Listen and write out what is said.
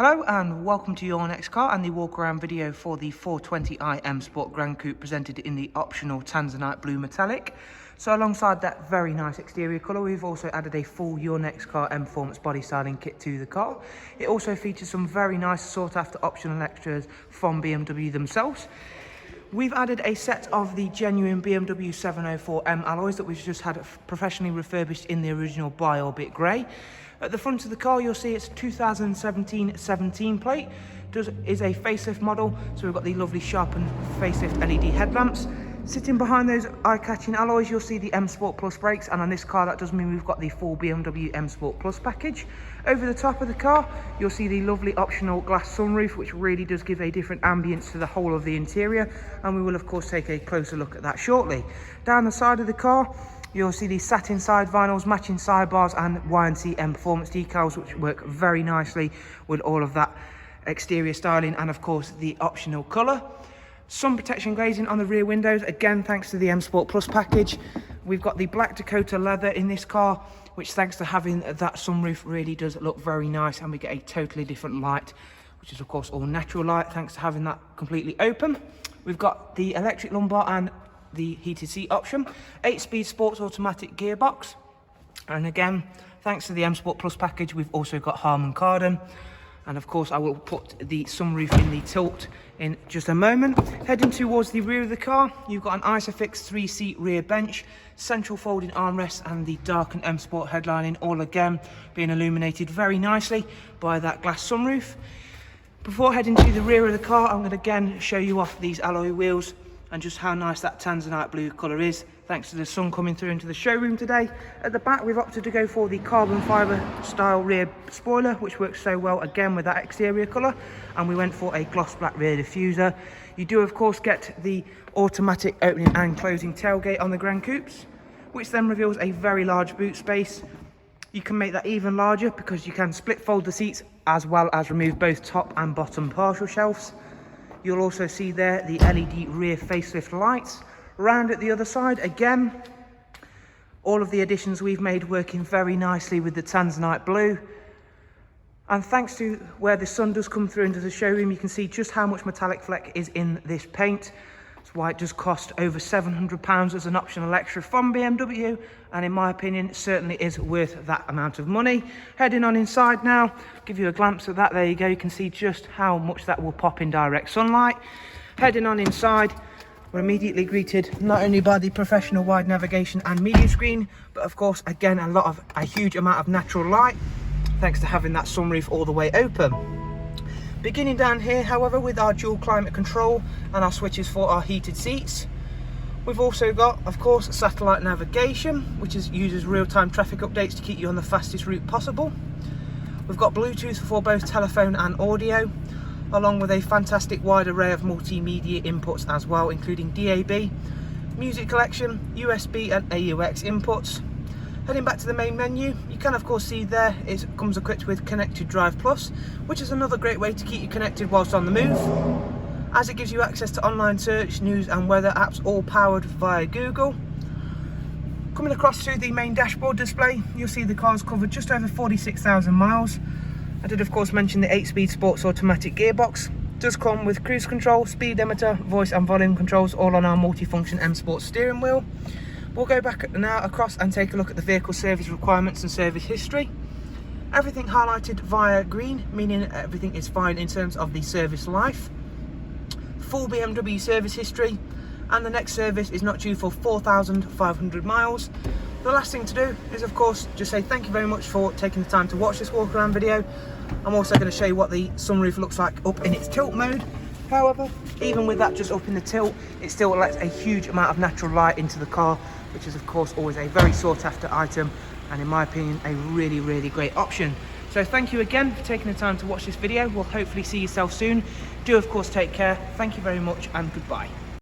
Hello and welcome to your next car and the walk around video for the 420i M Sport Gran Coupe, presented in the optional Tanzanite blue metallic. So alongside that very nice exterior colour, we've also added a full Your Next Car Mperformance body styling kit to the car. It also features some very nice sought after optional extras from BMW themselves. We've added a set of the genuine BMW 704M alloys that we've just had professionally refurbished in the original Buy or Bit Grey. At the front of the car, you'll see it's 2017 plate. Is a facelift model, so we've got the lovely sharpened facelift LED headlamps. Sitting behind those eye-catching alloys, you'll see the M Sport Plus brakes, and on this car that does mean we've got the full BMW M Sport Plus package. Over the top of the car, you'll see the lovely optional glass sunroof, which really does give a different ambience to the whole of the interior, and we will of course take a closer look at that shortly. Down the side of the car, you'll see the satin side vinyls, matching sidebars and YNC Mperformance decals, which work very nicely with all of that exterior styling and of course the optional colour. Sun protection glazing on the rear windows, again thanks to the M Sport Plus package. We've got the black Dakota leather in this car, which thanks to having that sunroof really does look very nice, and we get a totally different light, which is of course all natural light thanks to having that completely open. We've got the electric lumbar and the heated seat option, 8-speed sports automatic gearbox, and again thanks to the M Sport Plus package we've also got Harman Kardon. And of course I will put the sunroof in the tilt in just a moment. Heading towards the rear of the car, you've got an Isofix 3-seat rear bench, central folding armrest and the darkened M Sport headlining, all again being illuminated very nicely by that glass sunroof. Before heading to the rear of the car, I'm going to again show you off these alloy wheels and just how nice that Tanzanite blue colour is, thanks to the sun coming through into the showroom today. At the back, we've opted to go for the carbon fibre style rear spoiler, which works so well again with that exterior colour, and we went for a gloss black rear diffuser. You do of course get the automatic opening and closing tailgate on the Gran Coupes, which then reveals a very large boot space. You can make that even larger because you can split fold the seats as well as remove both top and bottom partial shelves. You'll also see there the LED rear facelift lights. Round at the other side, again, all of the additions we've made working very nicely with the Tanzanite blue. And thanks to where the sun does come through into the showroom, you can see just how much metallic fleck is in this paint. That's why it does cost over £700 as an optional extra from BMW, and in my opinion, it certainly is worth that amount of money. Heading on inside now, give you a glance at that. There you go, you can see just how much that will pop in direct sunlight. Heading on inside, we're immediately greeted not only by the professional wide navigation and media screen, but of course again a huge amount of natural light, thanks to having that sunroof all the way open. Beginning down here, however, with our dual climate control and our switches for our heated seats. We've also got, of course, satellite navigation, which uses real-time traffic updates to keep you on the fastest route possible. We've got Bluetooth for both telephone and audio, along with a fantastic wide array of multimedia inputs as well, including DAB, music collection, USB and AUX inputs. Heading back to the main menu, you can of course see there it comes equipped with Connected Drive Plus, which is another great way to keep you connected whilst on the move, as it gives you access to online search, news and weather apps, all powered via Google. Coming across to the main dashboard display, you'll see the car's covered just over 46,000 miles. I did of course mention the 8-speed sports automatic gearbox. Does come with cruise control, speedometer, voice and volume controls, all on our multifunction M Sport steering wheel. We'll go back now across and take a look at the vehicle service requirements and service history. Everything highlighted via green, meaning everything is fine in terms of the service life. Full BMW service history, and the next service is not due for 4,500 miles. The last thing to do is of course just say thank you very much for taking the time to watch this walk around video. I'm also going to show you what the sunroof looks like up in its tilt mode. However, even with that just up in the tilt, it still lets a huge amount of natural light into the car, which is of course always a very sought after item, and in my opinion a really great option. So thank you again for taking the time to watch this video. We'll hopefully see yourself soon. Do of course take care. Thank you very much and goodbye.